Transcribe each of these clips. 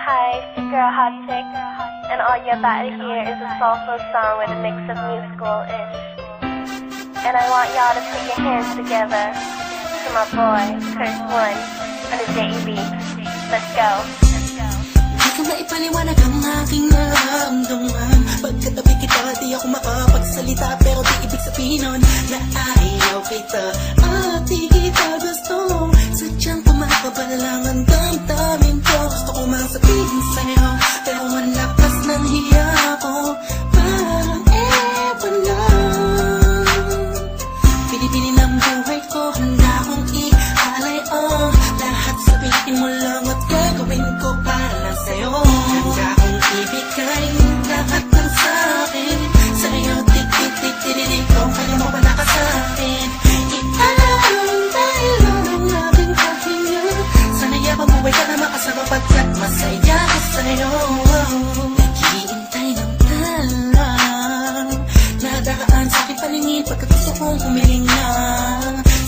Hi, it's your girl Hot Chick, and all you're about to hear is a soulful song with a mix of musical-ish. And I want y'all to put your hands together to my boy, Curse One, on the JB. Let's go. Di ko maipaliwanag ang aking nararamdaman. Pagkatabi kita, di ako makapagsalita, pero di ibig sabihin nun na ayaw kita at di kita gusto. Sadyang kumakabalang ang damdamin ko. Gusto ko mang sabihin sa'yo, pero malakas ng hiya ko. Parang ewan lang. Pinipili ng buhay ko, handa kong ialay ang lahat. Sabihin mo lang at gagawin ko para lang sa'yo. Handa kong ibigay lahat ng sa'kin sa'yo. Tik-tik-tik-tik-tik ko, kaya mo wala ka sa'kin. Iaalam dahil ang ating kahinga. Sana'y mabuhay ka na makasama pagkat masaya ko sa'yo. Naghihintay ng talang nadaan sa'king paningin pagkat gusto kong humiling na.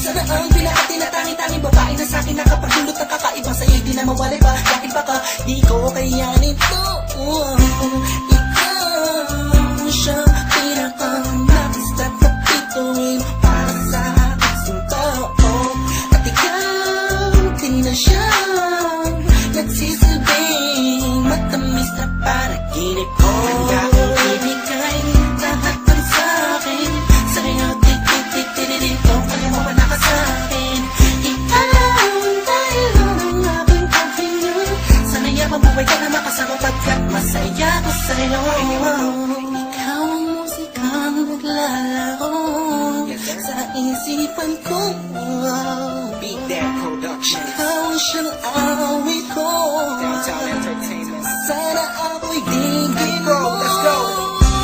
Sana ang pinakati na tanging-tanging babae na sa'kin nakapagdulot ng kakaibang sa'yo'y di na mawalay ba? Dahil baka di ko kayanin to. Ikaw siyang pinaka-nais at napituin para sa aking tao. At ikaw din na siyang nagsisilbing matamis na panaginip ko. Handa kong ibigay lahat ng sa'kin sa'yo. Tik-tik-tik-tik-tik ko, kaya mo wala ka sa'kin. Ikaw dahil ang aking paghinga. Sana'y mabuhay ka na makasama pagkat masaya ko sa'yo. Ikaw ang musikang naglalaro sa isipan ko. Beat That Productions, Ikaw ang siyang awit ko. Downtown Entertainment. Sana ako'y digin Bro, mo. let's go.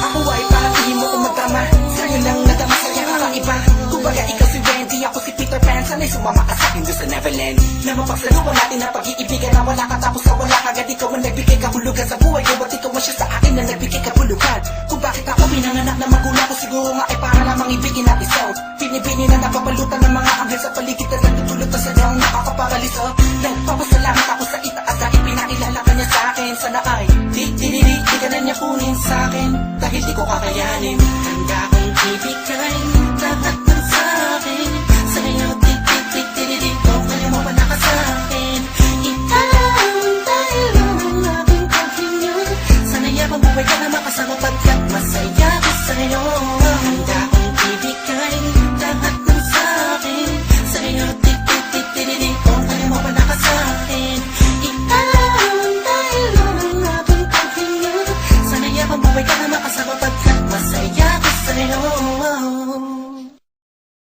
Ako ay parating mo kung magtama. Sa'yo lang nadama sa'yo kakaiba. Kumbaga ikaw si Wendy, ako si Peter Pan. Sana'y sumama ka sa'kin doon sa Neverland. Na mapagsaluhan natin na pag-iibigan na wala ka tapos na wala kagad. Ikaw ang nagbigay kahulugan sa buhay ko. At ikaw ang siya sa akin na nagbigay kahulugan. Kung bakit ako pinanganak na magulang ko, siguro nga ay para lamang ibigin natin so. Pinibini na napapalutan ng mga anghel sa paligid na nagtutulot na sadyang nakakaparaliso. Nagpapasalamat ako sa itaas dahil pinakilala ka niya sa'kin. Sana ay di ka na niya kunin sa'kin dahil di ko kakayanin.